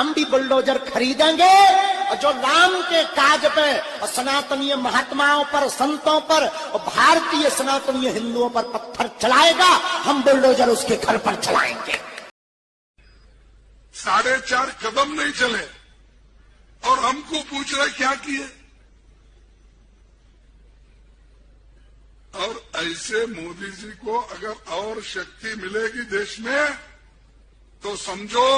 हम भी बुलडोजर खरीदेंगे और जो राम के काज पे और सनातनीय महात्माओं पर, संतों पर और भारतीय सनातनीय हिंदुओं पर पत्थर चलाएगा, हम बुलडोजर उसके घर पर चलाएंगे। 4.5 कदम नहीं चले और हमको पूछ रहे क्या किए। और ऐसे मोदी जी को अगर और शक्ति मिलेगी देश में तो समझो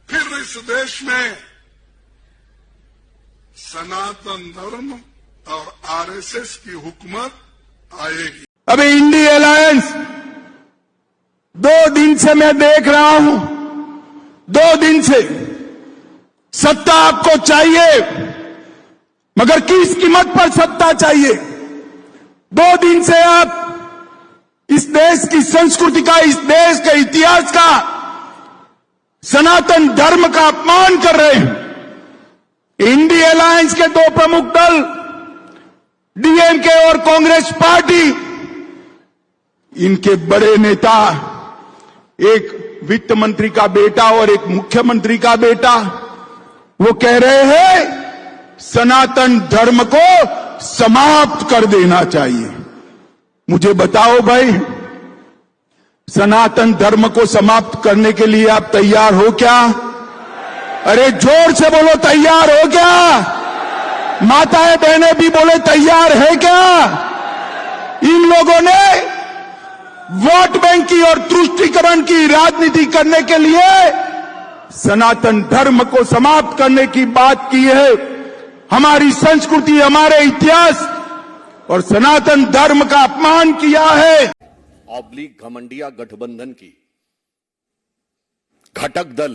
फिर इस देश में सनातन धर्म और आरएसएस की हुकूमत आएगी। अभी इंडी अलायंस 2 दिन से मैं देख रहा हूं, 2 दिन से सत्ता आपको चाहिए, मगर किस कीमत पर सत्ता चाहिए। 2 दिन से आप इस देश की संस्कृति का, इस देश के इतिहास का, सनातन धर्म का अपमान कर रहे हैं। इंडी अलायंस के 2 प्रमुख दल डीएमके और कांग्रेस पार्टी, इनके बड़े नेता, एक वित्त मंत्री का बेटा और एक मुख्यमंत्री का बेटा, वो कह रहे हैं सनातन धर्म को समाप्त कर देना चाहिए। मुझे बताओ भाई, सनातन धर्म को समाप्त करने के लिए आप तैयार हो क्या? अरे जोर से बोलो, तैयार हो क्या? माताएं बहनें भी बोले तैयार है क्या? इन लोगों ने वोट बैंक की और तुष्टीकरण की राजनीति करने के लिए सनातन धर्म को समाप्त करने की बात की है। हमारी संस्कृति, हमारे इतिहास और सनातन धर्म का अपमान किया है। ऑब्लिक घमंडिया गठबंधन की घटक दल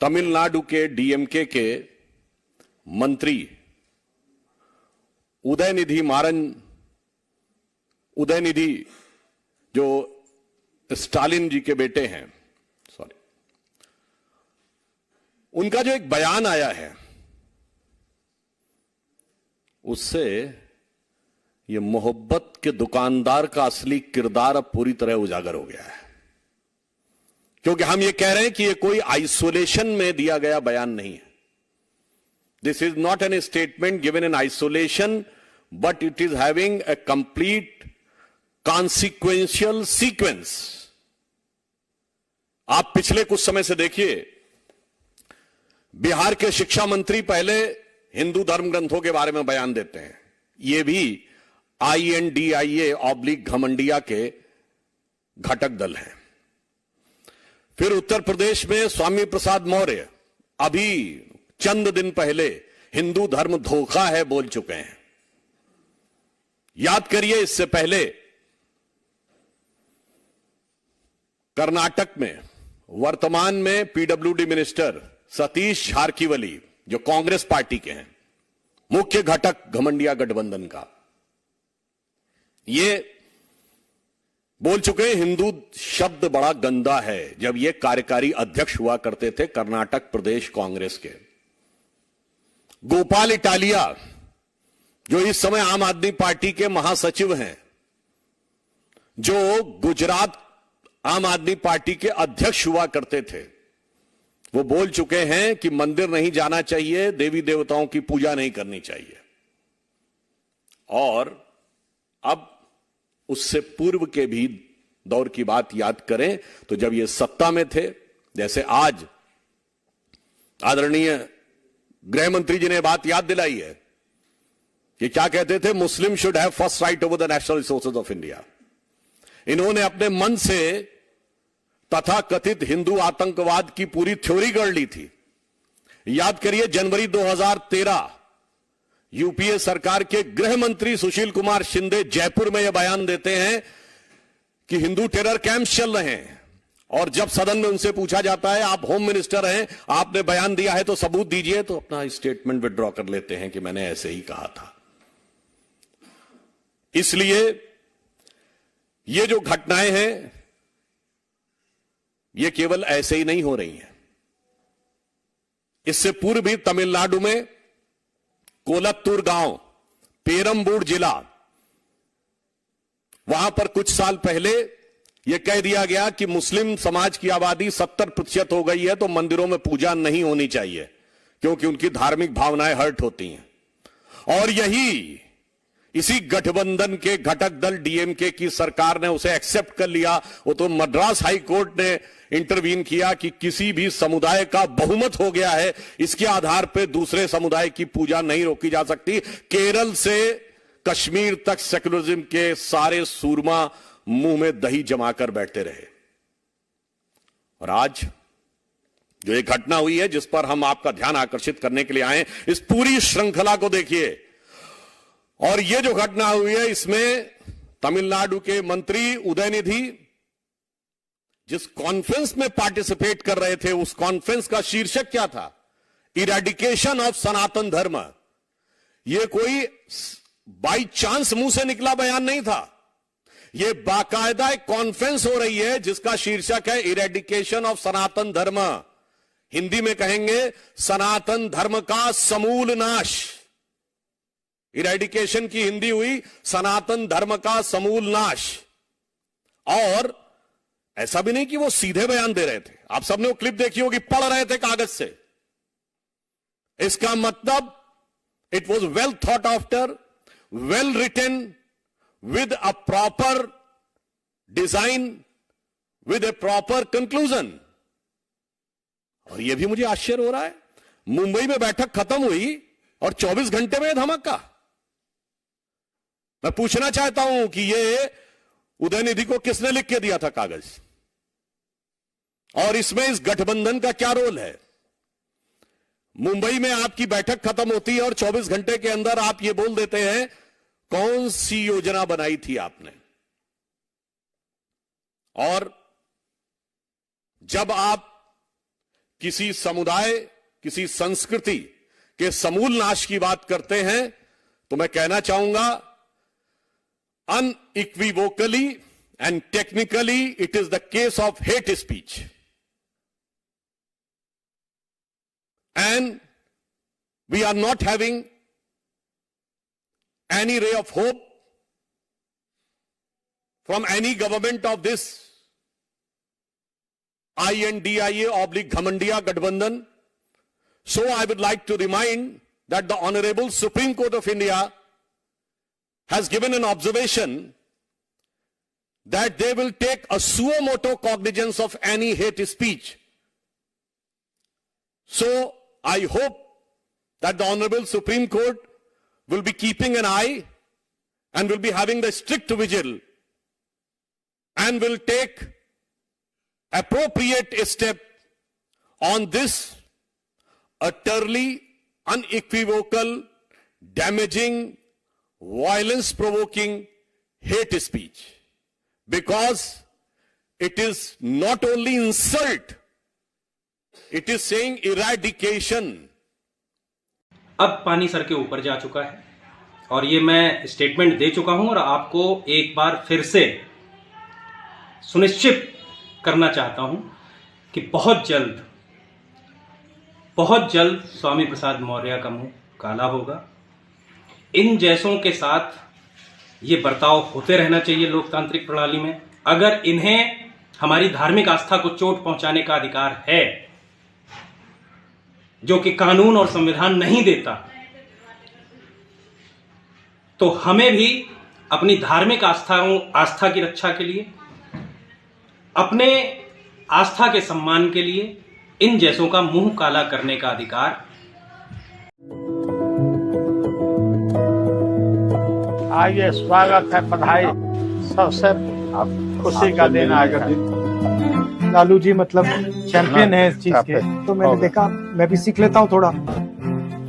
तमिलनाडु के डीएमके के मंत्री उदयनिधि जो स्टालिन जी के बेटे हैं, उनका जो एक बयान आया है, उससे ये मोहब्बत के दुकानदार का असली किरदार अब पूरी तरह उजागर हो गया है। क्योंकि हम ये कह रहे हैं कि ये कोई आइसोलेशन में दिया गया बयान नहीं है। This is not an statement given in isolation, but it is having a complete consequential sequence. आप पिछले कुछ समय से देखिए, बिहार के शिक्षा मंत्री पहले हिंदू धर्म ग्रंथों के बारे में बयान देते हैं, ये भी INDIA ऑब्लिक घमंडिया के घटक दल हैं। फिर उत्तर प्रदेश में स्वामी प्रसाद मौर्य अभी चंद दिन पहले हिंदू धर्म धोखा है बोल चुके हैं। याद करिए, इससे पहले कर्नाटक में वर्तमान में PWD मिनिस्टर सतीश झारकीवली, जो कांग्रेस पार्टी के हैं, मुख्य घटक घमंडिया गठबंधन का, ये बोल चुके हैं हिंदू शब्द बड़ा गंदा है, जब ये कार्यकारी अध्यक्ष हुआ करते थे कर्नाटक प्रदेश कांग्रेस के। गोपाल इटालिया, जो इस समय आम आदमी पार्टी के महासचिव हैं, जो गुजरात आम आदमी पार्टी के अध्यक्ष हुआ करते थे, वो बोल चुके हैं कि मंदिर नहीं जाना चाहिए, देवी देवताओं की पूजा नहीं करनी चाहिए। और अब उससे पूर्व के भी दौर की बात याद करें तो जब ये सत्ता में थे, जैसे आज आदरणीय गृह मंत्री जी ने बात याद दिलाई है कि क्या कहते थे, मुस्लिम should have first right over the national resources of India. इन्होंने अपने मन से तथा कथित हिंदू आतंकवाद की पूरी थ्योरी गढ़ ली थी। याद करिए, जनवरी 2013 यूपीए सरकार के गृह मंत्री सुशील कुमार शिंदे जयपुर में यह बयान देते हैं कि हिंदू टेरर कैंप्स चल रहे हैं, और जब सदन में उनसे पूछा जाता है, आप होम मिनिस्टर हैं, आपने बयान दिया है तो सबूत दीजिए, तो अपना स्टेटमेंट विड्रॉ कर लेते हैं कि मैंने ऐसे ही कहा था। इसलिए ये जो घटनाएं हैं, ये केवल ऐसे ही नहीं हो रही हैं। इससे पूर्व भी तमिलनाडु में कोलत्तूर गांव, पेरम्बूर जिला, वहां पर कुछ साल पहले यह कह दिया गया कि मुस्लिम समाज की आबादी 70% हो गई है तो मंदिरों में पूजा नहीं होनी चाहिए क्योंकि उनकी धार्मिक भावनाएं हर्ट होती हैं। और इसी गठबंधन के घटक दल डीएमके की सरकार ने उसे एक्सेप्ट कर लिया। वो तो मद्रास हाई कोर्ट ने इंटरवीन किया कि किसी भी समुदाय का बहुमत हो गया है, इसके आधार पर दूसरे समुदाय की पूजा नहीं रोकी जा सकती। केरल से कश्मीर तक सेकुलरिज्म के सारे सूरमा मुंह में दही जमाकर बैठते रहे। और आज जो एक घटना हुई है जिस पर हम आपका ध्यान आकर्षित करने के लिए आए, इस पूरी श्रृंखला को देखिए। और यह जो घटना हुई है इसमें तमिलनाडु के मंत्री उदयनिधि जिस कॉन्फ्रेंस में पार्टिसिपेट कर रहे थे, उस कॉन्फ्रेंस का शीर्षक क्या था? इरेडिकेशन ऑफ सनातन धर्म। यह कोई बाई चांस मुंह से निकला बयान नहीं था, यह बाकायदा एक कॉन्फ्रेंस हो रही है जिसका शीर्षक है इरेडिकेशन ऑफ सनातन धर्म। हिंदी में कहेंगे सनातन धर्म का समूल नाश। इरेडिकेशन की हिंदी हुई सनातन धर्म का समूल नाश। और ऐसा भी नहीं कि वो सीधे बयान दे रहे थे, आप सबने वो क्लिप देखी होगी, पढ़ रहे थे कागज से। इसका मतलब it was well thought after, well written, with a proper design, with a proper conclusion। और यह भी मुझे आश्चर्य हो रहा है, मुंबई में बैठक खत्म हुई और 24 घंटे में धमाका। मैं पूछना चाहता हूं कि यह उदयनिधि को किसने लिख के दिया था कागज, और इसमें इस गठबंधन का क्या रोल है? मुंबई में आपकी बैठक खत्म होती है और 24 घंटे के अंदर आप यह बोल देते हैं कौन सी योजना बनाई थी आपने। और जब आप किसी समुदाय, किसी संस्कृति के समूल नाश की बात करते हैं तो मैं कहना चाहूंगा unequivocally and technically it is the case of hate speech. And we are not having any ray of hope from any government of this INDIA/Ghamandiya Gadbandhan. So I would like to remind that the Honorable Supreme Court of India has given an observation that they will take a suo motu cognizance of any hate speech. So I hope that the Honorable Supreme Court will be keeping an eye and will be having the strict vigil and will take appropriate step on this utterly unequivocal, damaging, violence-provoking hate speech, because it is not only insult, it is saying eradication। अब पानी sir के ऊपर जा चुका है और ये मैं स्टेटमेंट दे चुका हूं और आपको एक बार फिर से सुनिश्चित करना चाहता हूं कि बहुत जल्द स्वामी प्रसाद मौर्य का मुंह काला होगा। इन जैसों के साथ ये बर्ताव होते रहना चाहिए लोकतांत्रिक प्रणाली में। अगर इन्हें हमारी धार्मिक आस्था को चोट पहुंचाने का अधिकार है जो कि कानून और संविधान नहीं देता, तो हमें भी अपनी धार्मिक आस्था की रक्षा के लिए, अपने आस्था के सम्मान के लिए इन जैसों का मुंह काला करने का अधिकार। आइए, स्वागत है, बधाई, सबसे खुशी का दिन आएगा। लालू जी मतलब चैंपियन है इस चीज के, तो मैंने देखा, मैं भी सीख लेता हूँ थोड़ा।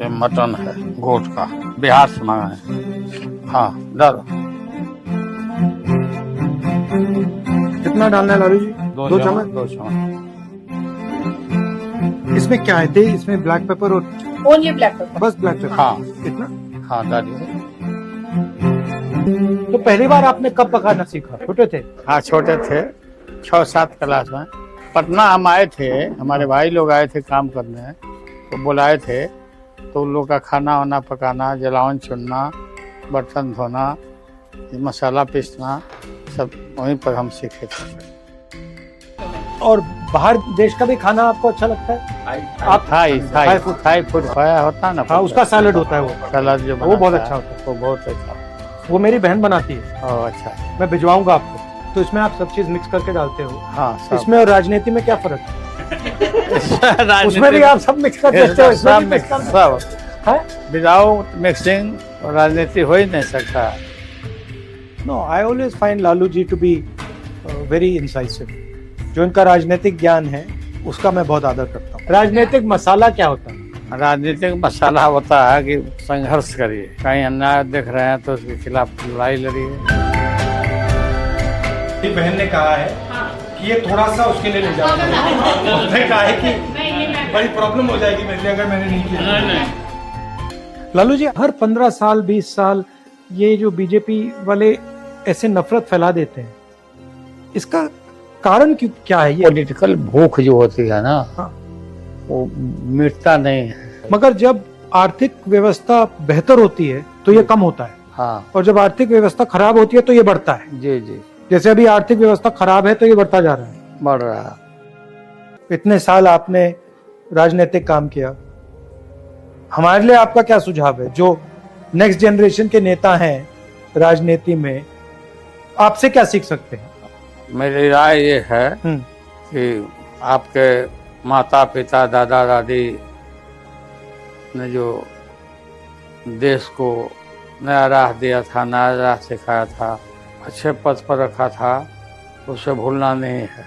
ये मटन है गोट का, बिहार से मंगा है। हाँ, डालो। कितना डालना है लालू जी? 2 चम्मच। 2 चम्मच। इसमें क्या है? इसमें ब्लैक पेपर और ओनली ब्लैक पेपर, बस ब्लैक पेपर। हाँ, कितना? हाँ, डालिए। तो पहली बार आपने कब पकाना सीखा? छोटे थे? हाँ, छोटे थे, 6-7 क्लास में। पटना हम आए थे, हमारे भाई लोग आए थे काम करने, तो बुलाए थे, तो उन लोग का खाना वाना पकाना, जलावन चुनना, बर्तन धोना, मसाला पीसना, सब वहीं पर हम सीखे थे। और बाहर देश का भी खाना आपको अच्छा लगता है? आप थाई फूड खाया होता है ना। हाँ, उसका सैलड होता है, वो सलाद जो वो बहुत बनाता अच्छा होता है। वो बहुत अच्छा। वो मेरी बहन बनाती है। ओह अच्छा। मैं भिजवाऊंगा आपको। तो इसमें आप सब चीज मिक्स करके डालते हो? हाँ सब। इसमें और राजनीति में क्या फर्क है? उसमें भी आप सब मिक्स कर देते हो? इसमें भी मिक्स कर देते हो? सब विदाउट मिक्सिंग राजनीति हो ही नहीं सकता। No, I always find Lalu ji to be very incisive. जो इनका राजनीतिक ज्ञान है उसका मैं बहुत आदर करता हूँ। राजनीतिक मसाला क्या होता है? राजनीतिक मसाला होता है कि संघर्ष करिए, कहीं अन्याय देख रहे हैं तो उसके खिलाफ लड़ाई लड़िए। मेरी बहन ने कहा है कि ये थोड़ा सा उसके लिए ले जाओ। उसने कहा है कि बड़ी प्रॉब्लम हो जाएगी मेरे लिए अगर मैंने नहीं किया। लालू जी, हर 15 साल 20 साल ये जो बीजेपी वाले ऐसे नफरत फैला देते हैं, इसका कारण क्या है? ये पॉलिटिकल भूख जो होती है ना, हाँ। वो मिटता नहीं है। मगर जब आर्थिक व्यवस्था बेहतर होती है तो ये कम होता है। हाँ। और जब आर्थिक व्यवस्था खराब होती है तो ये बढ़ता है। जी जी। जैसे अभी आर्थिक व्यवस्था खराब है तो ये बढ़ता जा रहा है। बढ़ रहा है। इतने साल आपने राजनीतिक काम किया, हमारे लिए आपका क्या सुझाव है? जो नेक्स्ट जनरेशन के नेता हैं राजनीति में, आपसे क्या सीख सकते हैं? मेरी राय ये है कि आपके माता पिता दादा दादी ने जो देश को नया राह दिया था, नया राह सिखाया था, अच्छे पद पर रखा था, उसे भूलना नहीं है।